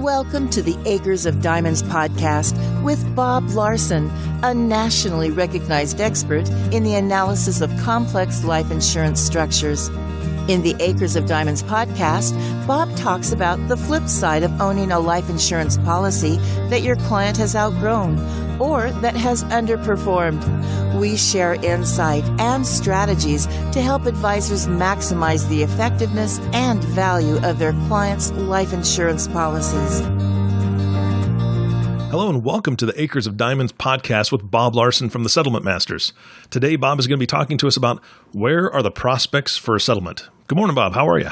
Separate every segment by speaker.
Speaker 1: Welcome to the Acres of Diamonds podcast with Bob Larsen, a nationally recognized expert in the analysis of complex life insurance structures. In the Acres of Diamonds podcast, Bob talks about the flip side of owning a life insurance policy that your client has outgrown or that has underperformed. We share insight and strategies to help advisors maximize the effectiveness and value of their clients' life insurance policies.
Speaker 2: Hello and welcome to the Acres of Diamonds podcast with Bob Larsen from the Settlement Masters. Today, Bob is going to be talking to us about where are the prospects for a settlement. Good morning, Bob. How are you?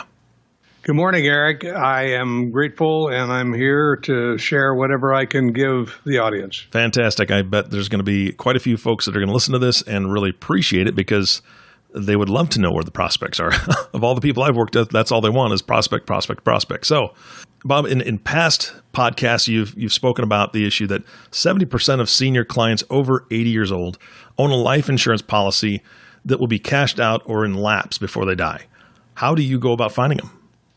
Speaker 3: Good morning, Eric. I am grateful, and I'm here to share whatever I can give the audience.
Speaker 2: Fantastic. I bet there's going to be quite a few folks that are going to listen to this and really appreciate it because they would love to know where the prospects are. Of all the people I've worked with, that's all they want is prospect. So, Bob, in past podcasts, you've spoken about the issue that 70% of senior clients over 80 years old own a life insurance policy that will be cashed out or in lapse before they die. How do you go about finding them?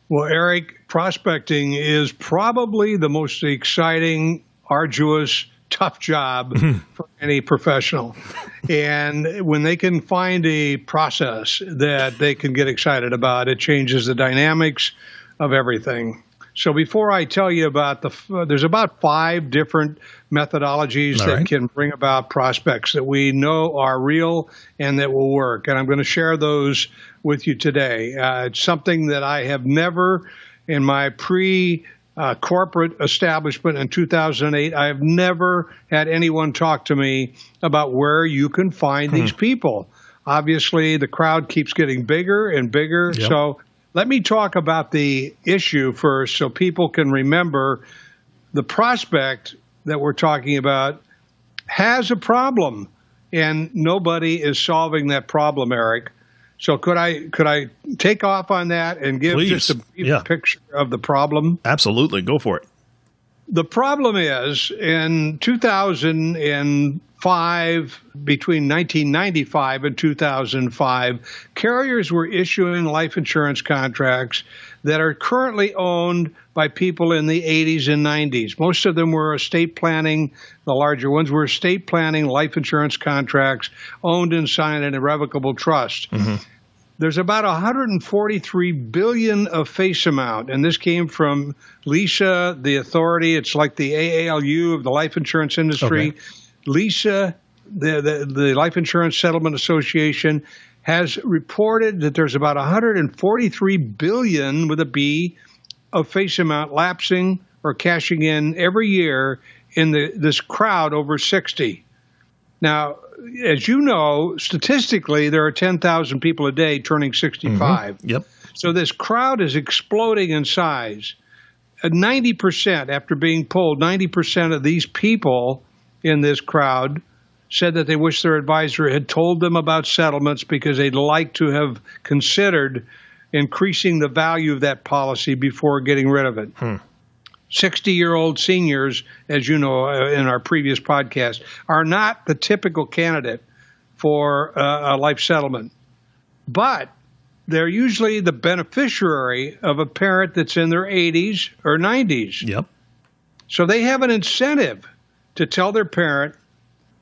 Speaker 3: Well, Eric, prospecting is probably the most exciting, arduous, tough job for any professional. And when they can find a process that they can get excited about, it changes the dynamics of everything. So before I tell you about there's about 5 different methodologies that can bring about prospects that we know are real and that will work. And I'm going to share those with you today. It's something that I have never, in my pre-corporate establishment in 2008, I have never had anyone talk to me about where you can find these people. Obviously, the crowd keeps getting bigger and bigger. Yep. So let me talk about the issue first so people can remember the prospect that we're talking about has a problem, and nobody is solving that problem, Eric. So could I take off on that and give just a brief picture of the problem?
Speaker 2: Absolutely. Go for it.
Speaker 3: The problem is in 2005, between 1995 and 2005, carriers were issuing life insurance contracts that are currently owned by people in the 80s and 90s. Most of them were estate planning. The larger ones were estate planning life insurance contracts owned and signed in irrevocable trust. Mm-hmm. There's about $143 billion of face amount, and this came from LISA, the authority. It's like the AALU of the life insurance industry. Okay. LISA, the Life Insurance Settlement Association, has reported that there's about $143 billion with a B of face amount lapsing or cashing in every year in this crowd over 60. Now, as you know, statistically, there are 10,000 people a day turning 65.
Speaker 2: Mm-hmm. Yep.
Speaker 3: So this crowd is exploding in size. 90%, after being polled, 90% of these people in this crowd said that they wish their advisor had told them about settlements because they'd like to have considered increasing the value of that policy before getting rid of it. 60-year-old seniors, as you know in our previous podcast, are not the typical candidate for a life settlement. But they're usually the beneficiary of a parent that's in their 80s or 90s.
Speaker 2: Yep.
Speaker 3: So they have an incentive to tell their parent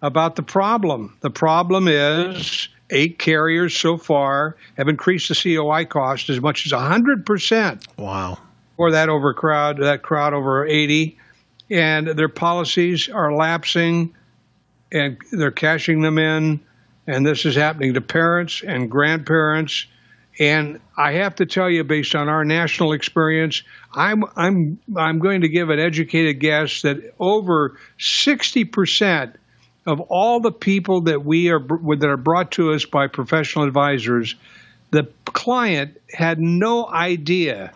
Speaker 3: about the problem. The problem is 8 carriers so far have increased the COI cost as much as 100%.
Speaker 2: Wow.
Speaker 3: For that crowd over 80, and their policies are lapsing, and they're cashing them in, and this is happening to parents and grandparents. And I have to tell you, based on our national experience, I'm going to give an educated guess that over 60% of all the people that are brought to us by professional advisors, the client had no idea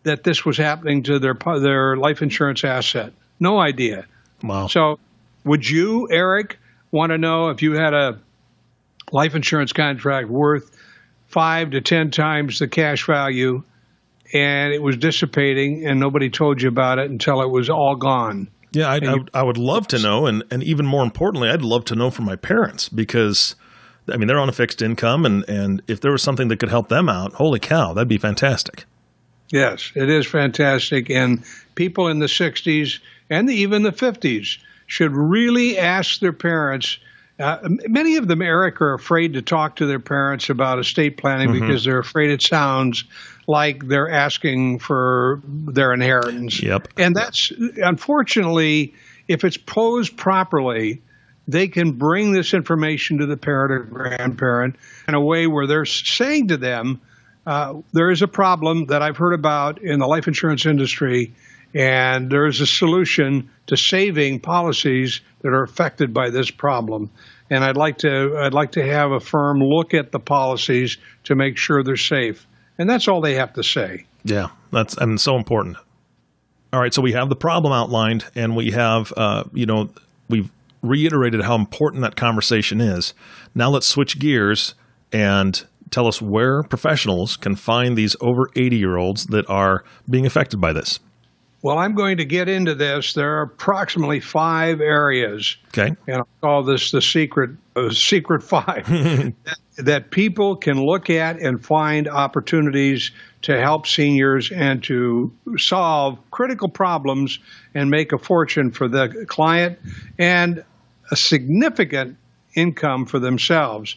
Speaker 3: that this was happening to their life insurance asset. No idea.
Speaker 2: Wow.
Speaker 3: So would you, Eric, want to know if you had a life insurance contract worth 5 to 10 times the cash value and it was dissipating and nobody told you about it until it was all gone?
Speaker 2: Yeah, I would love to know. And even more importantly, I'd love to know from my parents because, I mean, they're on a fixed income. And if there was something that could help them out, holy cow, that'd be fantastic.
Speaker 3: Yes, it is fantastic. And people in the 60s and even the 50s should really ask their parents. Many of them, Eric, are afraid to talk to their parents about estate planning because they're afraid it sounds like they're asking for their inheritance.
Speaker 2: Yep.
Speaker 3: And that's, unfortunately, if it's posed properly, they can bring this information to the parent or grandparent in a way where they're saying to them, there is a problem that I've heard about in the life insurance industry, and there is a solution to saving policies that are affected by this problem. And I'd like to have a firm look at the policies to make sure they're safe. And that's all they have to say.
Speaker 2: Yeah, that's so important. All right, so we have the problem outlined, and we have we've reiterated how important that conversation is. Now let's switch gears and tell us where professionals can find these over 80-year-olds that are being affected by this.
Speaker 3: Well, I'm going to get into this. There are approximately 5 areas.
Speaker 2: Okay.
Speaker 3: And I'll call this the secret 5 that people can look at and find opportunities to help seniors and to solve critical problems and make a fortune for the client and a significant income for themselves.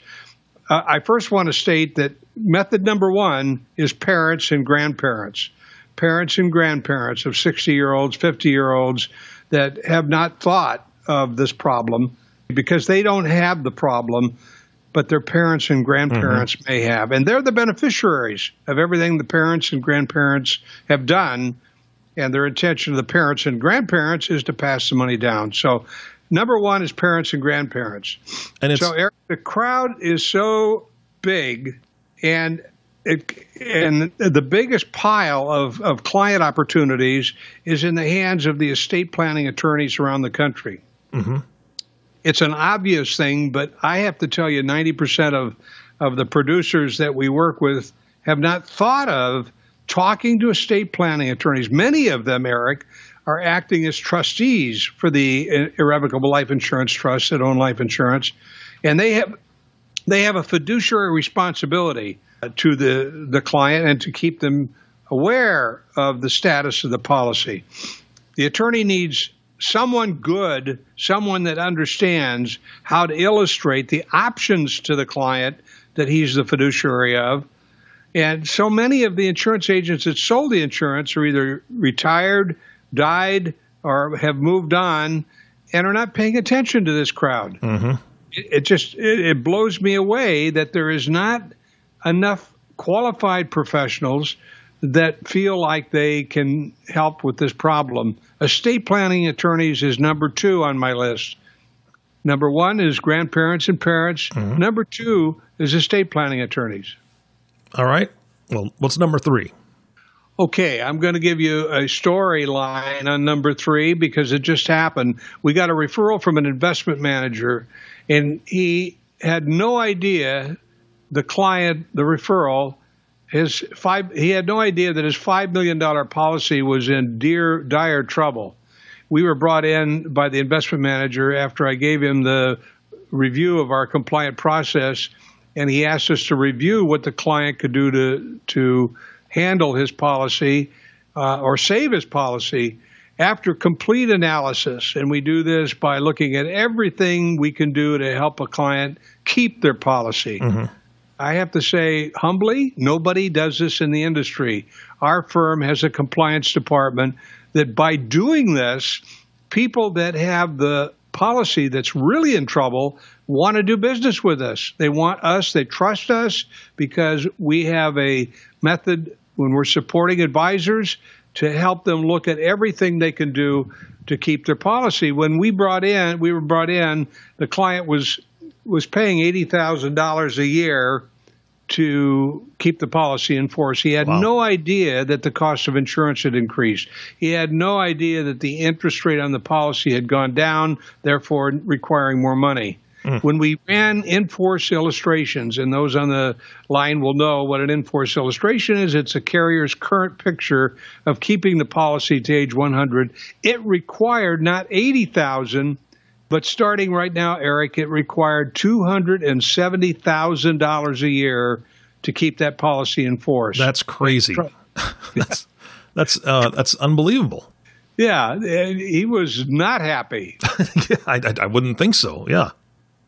Speaker 3: I first want to state that method number 1 is parents and grandparents. Parents and grandparents of 60-year-olds, 50-year-olds that have not thought of this problem because they don't have the problem, but their parents and grandparents may have. And they're the beneficiaries of everything the parents and grandparents have done, and their intention of the parents and grandparents is to pass the money down. So number 1 is parents and grandparents. And so, Eric, the crowd is so big, and the biggest pile of client opportunities is in the hands of the estate planning attorneys around the country. It's an obvious thing, but I have to tell you 90% of the producers that we work with have not thought of talking to estate planning attorneys. Many of them, Eric, are acting as trustees for the irrevocable life insurance trusts that own life insurance, and they have a fiduciary responsibility to the client and to keep them aware of the status of the policy. The attorney needs someone good, someone that understands how to illustrate the options to the client that he's the fiduciary of. And so many of the insurance agents that sold the insurance are either retired, died, or have moved on and are not paying attention to this crowd. It blows me away that there is not enough qualified professionals that feel like they can help with this problem. Estate planning attorneys is number 2 on my list. Number 1 is grandparents and parents. Number 2 is estate planning attorneys.
Speaker 2: All right. Well, what's number 3?
Speaker 3: Okay, I'm going to give you a storyline on number 3 because it just happened. We got a referral from an investment manager, and he had no idea the client, the referral, he had no idea that his $5 million policy was in dire trouble. We were brought in by the investment manager after I gave him the review of our compliant process, and he asked us to review what the client could do to handle his policy or save his policy. After complete analysis, and we do this by looking at everything we can do to help a client keep their policy. I have to say, humbly, nobody does this in the industry. Our firm has a compliance department that by doing this, people that have the policy that's really in trouble want to do business with us. They want us, they trust us because we have a method when we're supporting advisors to help them look at everything they can do to keep their policy. When we were brought in, the client was paying $80,000 a year to keep the policy in force. He had no idea that the cost of insurance had increased. He had no idea that the interest rate on the policy had gone down, therefore requiring more money. When we ran in-force illustrations, and those on the line will know what an in-force illustration is, it's a carrier's current picture of keeping the policy to age 100. It required not $80,000, but starting right now, Eric, it required $270,000 a year to keep that policy in force.
Speaker 2: That's crazy. That's unbelievable.
Speaker 3: Yeah, he was not happy.
Speaker 2: I wouldn't think so. Yeah.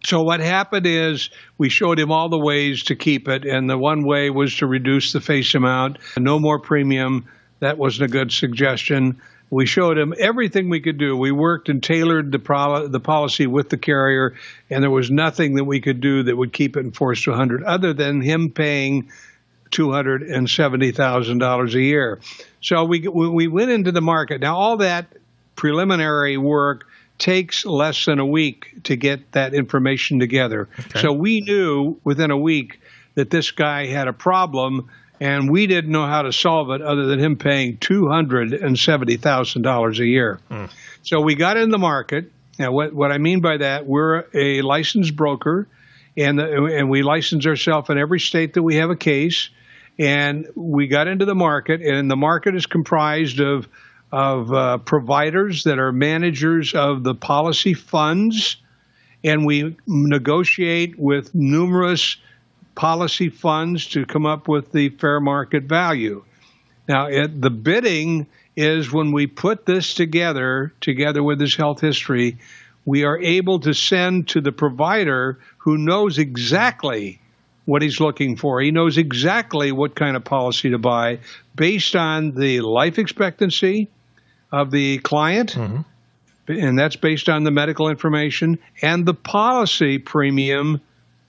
Speaker 3: So what happened is we showed him all the ways to keep it, and the one way was to reduce the face amount, no more premium. That wasn't a good suggestion. We showed him everything we could do. We worked and tailored the policy with the carrier, and there was nothing that we could do that would keep it in force to 100 other than him paying $270,000 a year. So we went into the market. Now, all that preliminary work takes less than a week to get that information together. Okay. So we knew within a week that this guy had a problem, and we didn't know how to solve it other than him paying $270,000 a year. So we got in the market. Now, what I mean by that, we're a licensed broker, and we license ourselves in every state that we have a case. And we got into the market, and the market is comprised of providers that are managers of the policy funds, and we negotiate with numerous policy funds to come up with the fair market value. Now, the bidding is when we put this together with his health history, we are able to send to the provider who knows exactly what he's looking for. He knows exactly what kind of policy to buy based on the life expectancy of the client, and that's based on the medical information, and the policy premium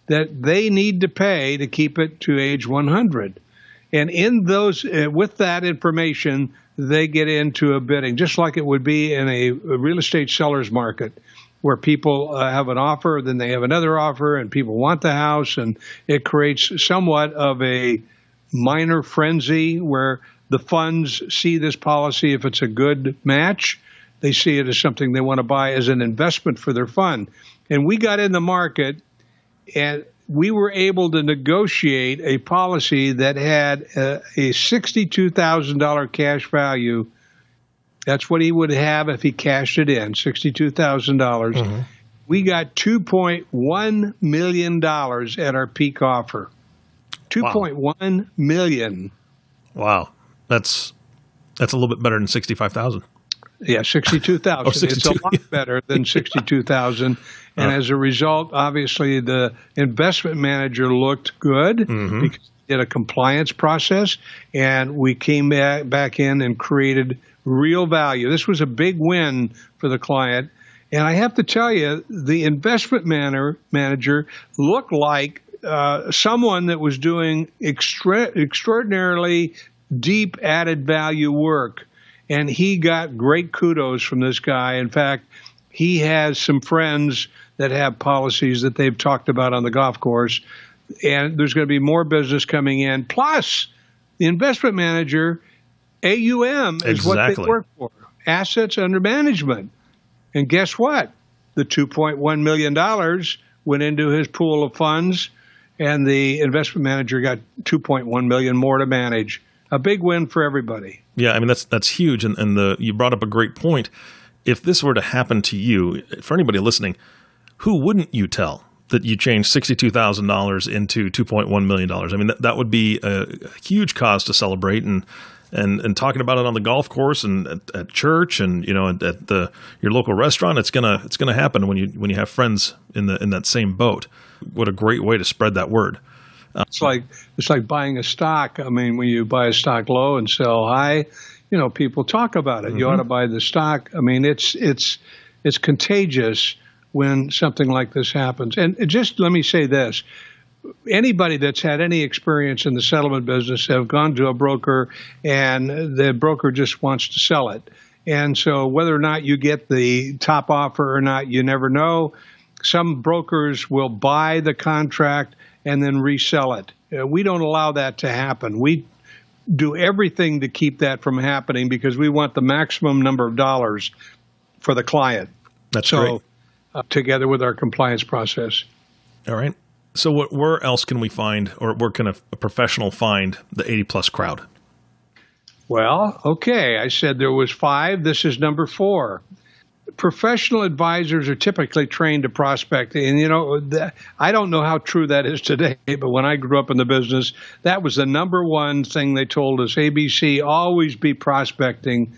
Speaker 3: that they need to pay to keep it to age 100. And in those, with that information, they get into a bidding, just like it would be in a real estate seller's market, where people have an offer, then they have another offer, and people want the house, and it creates somewhat of a minor frenzy where the funds see this policy. If it's a good match, they see it as something they want to buy as an investment for their fund. And we got in the market, and we were able to negotiate a policy that had a $62,000 cash value. That's what he would have if he cashed it in, $62,000. We got $2.1 million at our peak offer. $2.1 million.
Speaker 2: Wow. That's a little bit better than $65,000.
Speaker 3: Yeah, $62,000. It's a lot better than $62,000. And as a result, obviously, the investment manager looked good because he did a compliance process, and we came back in and created real value. This was a big win for the client. And I have to tell you, the investment manager looked like someone that was doing extraordinarily deep added value work. And he got great kudos from this guy. In fact, he has some friends that have policies that they've talked about on the golf course. And there's going to be more business coming in. Plus, the investment manager, AUM, is what they work for, assets under management. And guess what? The $2.1 million went into his pool of funds, and the investment manager got $2.1 million more to manage. A big win for everybody. Yeah,
Speaker 2: I mean, that's huge. And you brought up a great point. If this were to happen to you, for anybody listening, who wouldn't you tell that you changed $62,000 into $2.1 million? I mean, that would be a huge cause to celebrate, and talking about it on the golf course and at church and at your local restaurant, it's gonna happen when you have friends in that same boat. What a great way to spread that word.
Speaker 3: It's like buying a stock. I mean, when you buy a stock low and sell high, people talk about it. You ought to buy the stock. I mean, it's contagious when something like this happens. And just let me say this. Anybody that's had any experience in the settlement business have gone to a broker, and the broker just wants to sell it. And so whether or not you get the top offer or not, you never know. Some brokers will buy the contract and then resell it. We don't allow that to happen. We do everything to keep that from happening because we want the maximum number of dollars for the client.
Speaker 2: That's great.
Speaker 3: Together with our compliance process.
Speaker 2: All right. So where else can we find, or where can a professional find the 80-plus crowd?
Speaker 3: Well, okay. I said there was 5. This is number 4. professional advisors are typically trained to prospect. And, I don't know how true that is today, but when I grew up in the business, that was the number one thing they told us. ABC, always be prospecting,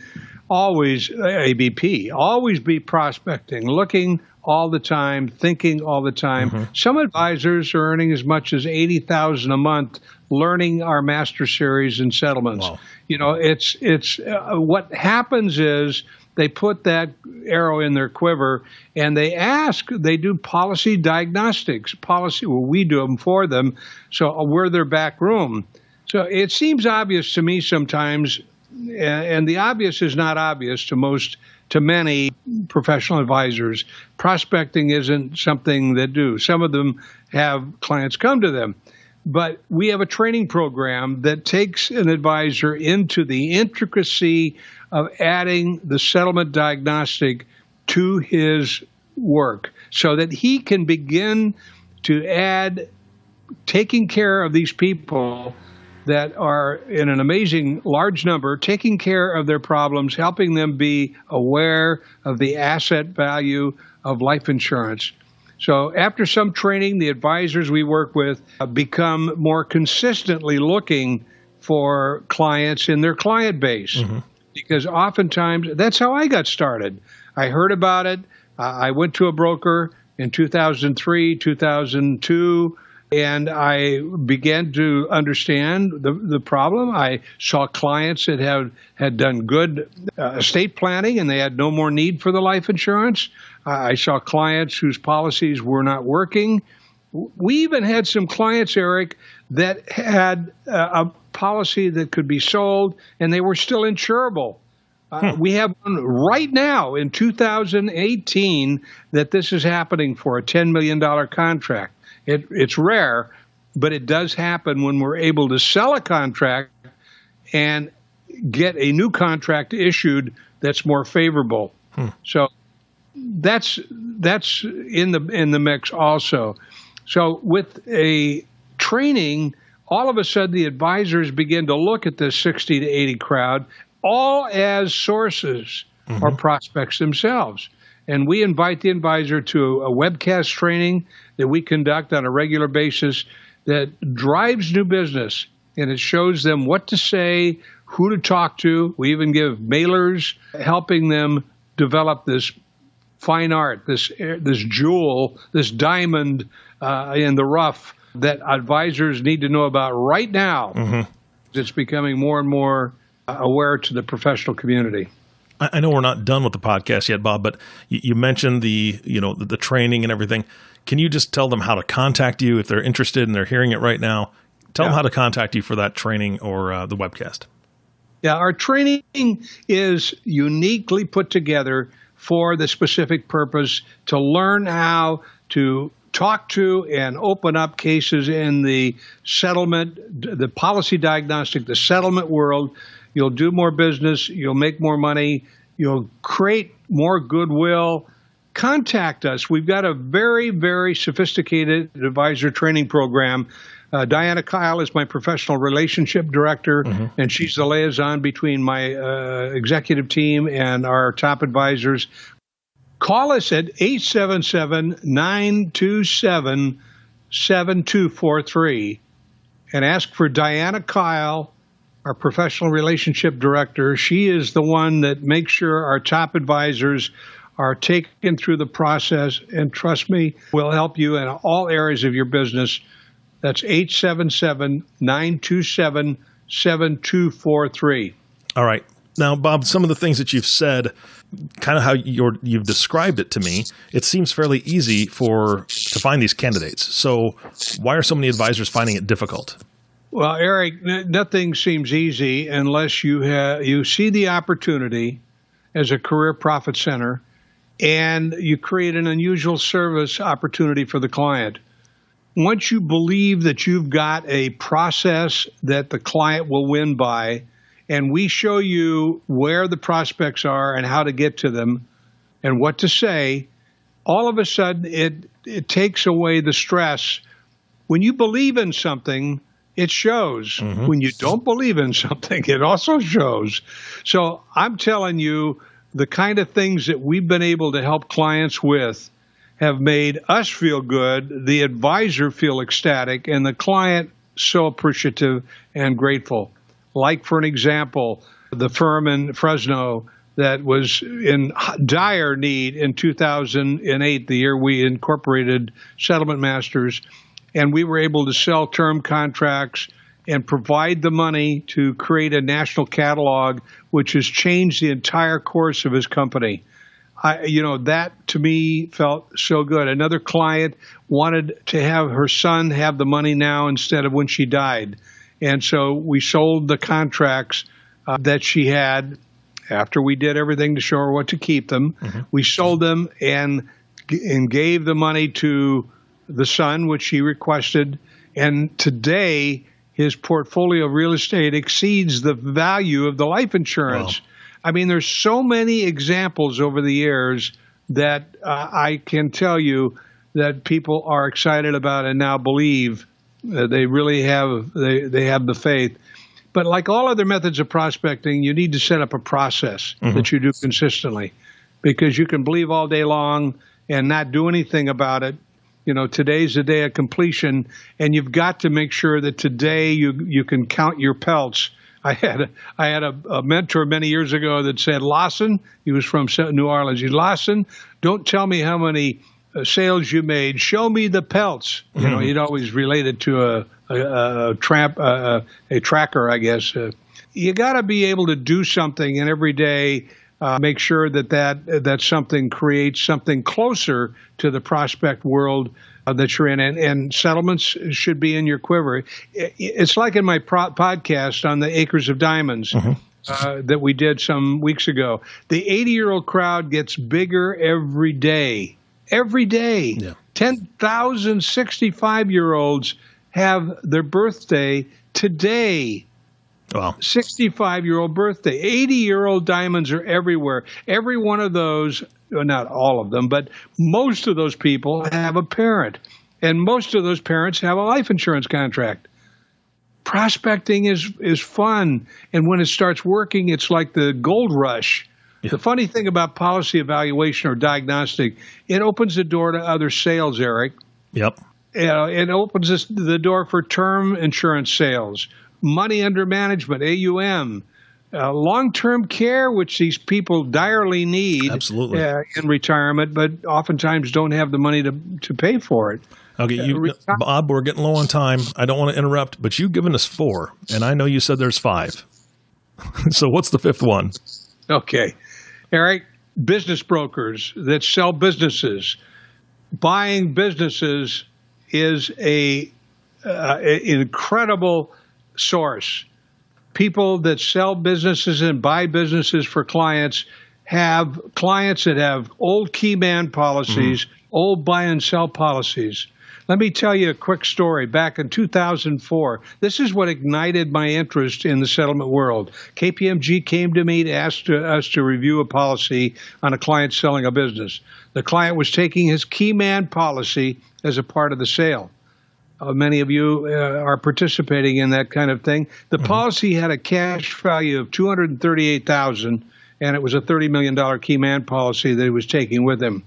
Speaker 3: always ABP, always be prospecting, looking all the time, thinking all the time. Mm-hmm. Some advisors are earning as much as $80,000 a month learning our master series and settlements.
Speaker 2: Wow.
Speaker 3: It's what happens is they put that arrow in their quiver and they do policy diagnostics. We do them for them. So we're their back room. So it seems obvious to me sometimes, and the obvious is not obvious to many professional advisors. Prospecting isn't something they do. Some of them have clients come to them. But we have a training program that takes an advisor into the intricacy of adding the settlement diagnostic to his work so that he can begin to add taking care of these people that are in an amazing large number, taking care of their problems, helping them be aware of the asset value of life insurance. So after some training, the advisors we work with become more consistently looking for clients in their client base. Mm-hmm. Because oftentimes, that's how I got started. I heard about it. I went to a broker in 2003, 2002, and I began to understand the problem. I saw clients that had done good estate planning, and they had no more need for the life insurance. I saw clients whose policies were not working. We even had some clients, Eric, that had a policy that could be sold, and they were still insurable. We have one right now in 2018 that this is happening for a $10 million contract. It's rare, but it does happen when we're able to sell a contract and get a new contract issued that's more favorable. So that's in the mix also. So with a training, all of a sudden the advisors begin to look at this 60 to 80 crowd all as sources or prospects themselves. And we invite the advisor to a webcast training that we conduct on a regular basis that drives new business, and it shows them what to say, who to talk to. We even give mailers helping them develop this fine art, this jewel, this diamond in the rough that advisors need to know about right now. Mm-hmm. It's becoming more and more aware to the professional community.
Speaker 2: I know we're not done with the podcast yet, Bob, but you mentioned the training and everything. Can you just tell them how to contact you if they're interested and they're hearing it right now? Tell them how to contact you for that training or the webcast.
Speaker 3: Yeah, our training is uniquely put together for the specific purpose to learn how to talk to and open up cases in the settlement, the policy diagnostic, the settlement world. You'll do more business. You'll make more money. You'll create more goodwill. Contact us. We've got a very, very sophisticated advisor training program. Diana Kyle is my professional relationship director, and she's the liaison between my executive team and our top advisors. Call us at 877-927-7243 and ask for Diana Kyle, our professional relationship director. She is the one that makes sure our top advisors are taken through the process, and trust me, we'll help you in all areas of your business. That's 877-927-7243.
Speaker 2: All right. Now, Bob, some of the things that you've said, kind of how you've described it to me, it seems fairly easy to find these candidates. So why are so many advisors finding it difficult?
Speaker 3: Well, Eric, nothing seems easy unless you see the opportunity as a career profit center and you create an unusual service opportunity for the client. Once you believe that you've got a process that the client will win by, and we show you where the prospects are and how to get to them and what to say, all of a sudden it takes away the stress. When you believe in something, it shows. When you don't believe in something, it also shows. So I'm telling you, the kind of things that we've been able to help clients with have made us feel good, the advisor feel ecstatic, and the client so appreciative and grateful. Like, for an example, the firm in Fresno that was in dire need in 2008, the year we incorporated Settlement Masters, and we were able to sell term contracts and provide the money to create a national catalog, which has changed the entire course of his company. That to me felt so good. Another client wanted to have her son have the money now instead of when she died. And so we sold the contracts that she had after we did everything to show her what to keep them. Mm-hmm. We sold them and gave the money to the son, which she requested. And today, his portfolio of real estate exceeds the value of the life insurance. Wow. I mean, there's so many examples over the years that I can tell you that people are excited about and now believe they really have they have the faith. But like all other methods of prospecting, you need to set up a process that you do consistently, because you can believe all day long and not do anything about it. Today's the day of completion, and you've got to make sure that today you can count your pelts. I had a mentor many years ago that said, Larsen, he was from New Orleans, Larsen, don't tell me how many sales you made, show me the pelts. He'd always relate it to a tracker, I guess. You got to be able to do something, and every day make sure that something creates something closer to the prospect world that you're in, and settlements should be in your quiver. It's like in my podcast on the Acres of Diamonds that we did some weeks ago. The 80-year-old crowd gets bigger every day. Every day. Yeah. 10,000 65-year-olds have their birthday today.
Speaker 2: Wow.
Speaker 3: 65-year-old birthday. 80-year-old diamonds are everywhere. Every one of those, well, not all of them, but most of those people have a parent. And most of those parents have a life insurance contract. Prospecting is fun. And when it starts working, it's like the gold rush. Yeah. The funny thing about policy evaluation or diagnostic, it opens the door to other sales, Eric.
Speaker 2: Yep.
Speaker 3: It opens the door for term insurance sales, money under management, AUM, long-term care, which these people direly need.
Speaker 2: Absolutely.
Speaker 3: In retirement, but oftentimes don't have the money to pay for it.
Speaker 2: Okay, Bob, we're getting low on time. I don't want to interrupt, but you've given us 4, and I know you said there's 5. So what's the 5th one?
Speaker 3: Okay. Eric, business brokers that sell businesses. Buying businesses is an incredible source. People that sell businesses and buy businesses for clients have clients that have old key man policies, old buy and sell policies. Let me tell you a quick story. Back in 2004, this is what ignited my interest in the settlement world. KPMG came to me to ask us to review a policy on a client selling a business. The client was taking his key man policy as a part of the sale. Many of you are participating in that kind of thing. The policy had a cash value of $238,000, and it was a $30 million key man policy that he was taking with him.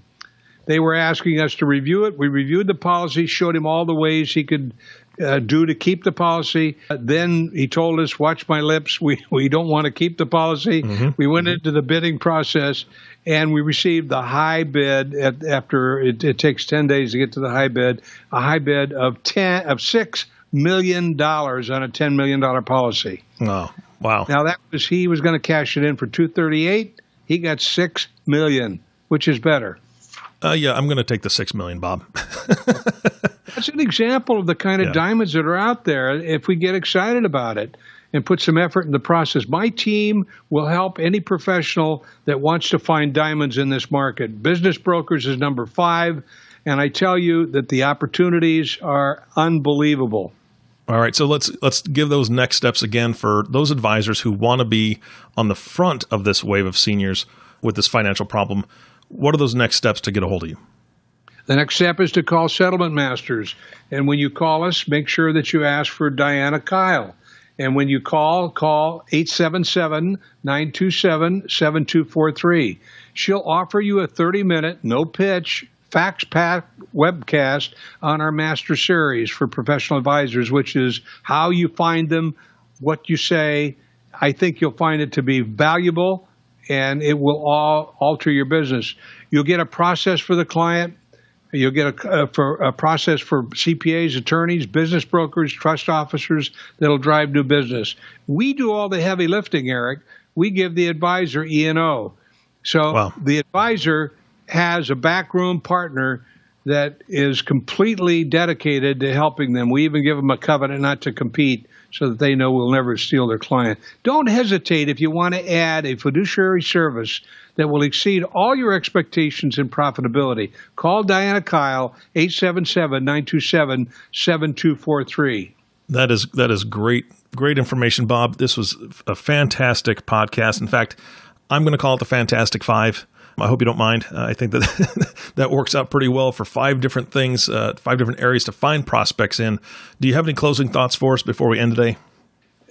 Speaker 3: They were asking us to review it. We reviewed the policy, showed him all the ways he could do to keep the policy. Then he told us, watch my lips, we don't want to keep the policy. We went into the bidding process, and we received the high bid after it takes 10 days to get to the high bid, a high bid of $6 million on a $10 million policy.
Speaker 2: Oh, wow.
Speaker 3: Now he was going to cash it in for $238. He got $6 million, which is better.
Speaker 2: Yeah, I'm going to take the $6 million, Bob.
Speaker 3: That's an example of the kind of diamonds that are out there if we get excited about it and put some effort in the process. My team will help any professional that wants to find diamonds in this market. Business brokers is number 5, and I tell you that the opportunities are unbelievable.
Speaker 2: All right, so let's give those next steps again for those advisors who want to be on the front of this wave of seniors with this financial problem. What are those next steps to get a hold of you?
Speaker 3: The next step is to call Settlement Masters. And when you call us, make sure that you ask for Diana Kyle. And when you call 877-927-7243. She'll offer you a 30-minute, no pitch, fax-packed webcast on our master series for professional advisors, which is how you find them, what you say. I think you'll find it to be valuable, and it will all alter your business. You'll get a process for the client. You'll get a process for CPAs, attorneys, business brokers, trust officers that'll drive new business. We do all the heavy lifting, Eric. We give the advisor E&O. So The advisor has a backroom partner that is completely dedicated to helping them. We even give them a covenant not to compete so that they know we'll never steal their client. Don't hesitate if you want to add a fiduciary service that will exceed all your expectations in profitability. Call Diana Kyle, 877-927-7243.
Speaker 2: That is great information, Bob. This was a fantastic podcast. In fact, I'm going to call it the Fantastic Five. I hope you don't mind. I think that that works out pretty well for 5 different things, 5 different areas to find prospects in. Do you have any closing thoughts for us before we end today?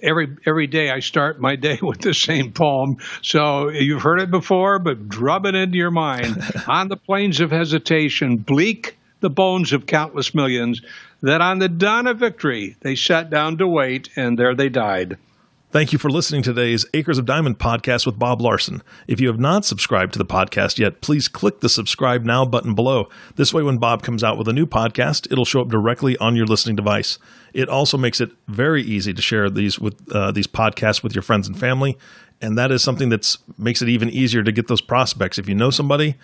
Speaker 3: Every day I start my day with the same poem. So you've heard it before, but drum it into your mind. On the plains of hesitation, bleak the bones of countless millions, that on the dawn of victory they sat down to wait, and there they died.
Speaker 2: Thank you for listening to today's Acres of Diamond podcast with Bob Larsen. If you have not subscribed to the podcast yet, please click the subscribe now button below. This way, when Bob comes out with a new podcast, it'll show up directly on your listening device. It also makes it very easy to share these podcasts with your friends and family, and that is something that makes it even easier to get those prospects. If you know somebody,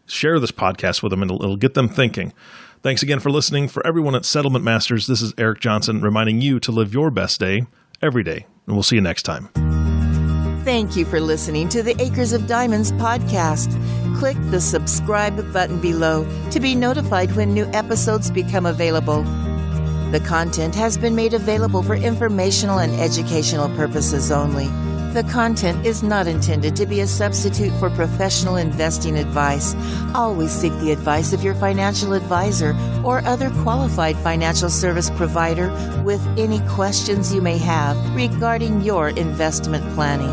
Speaker 2: share this podcast with them, and it'll get them thinking. Thanks again for listening. For everyone at Settlement Masters, this is Eric Johnson reminding you to live your best day every day. And we'll see you next time.
Speaker 1: Thank you for listening to the Acres of Diamonds podcast. Click the subscribe button below to be notified when new episodes become available. The content has been made available for informational and educational purposes only. The content is not intended to be a substitute for professional investing advice. Always seek the advice of your financial advisor or other qualified financial service provider with any questions you may have regarding your investment planning.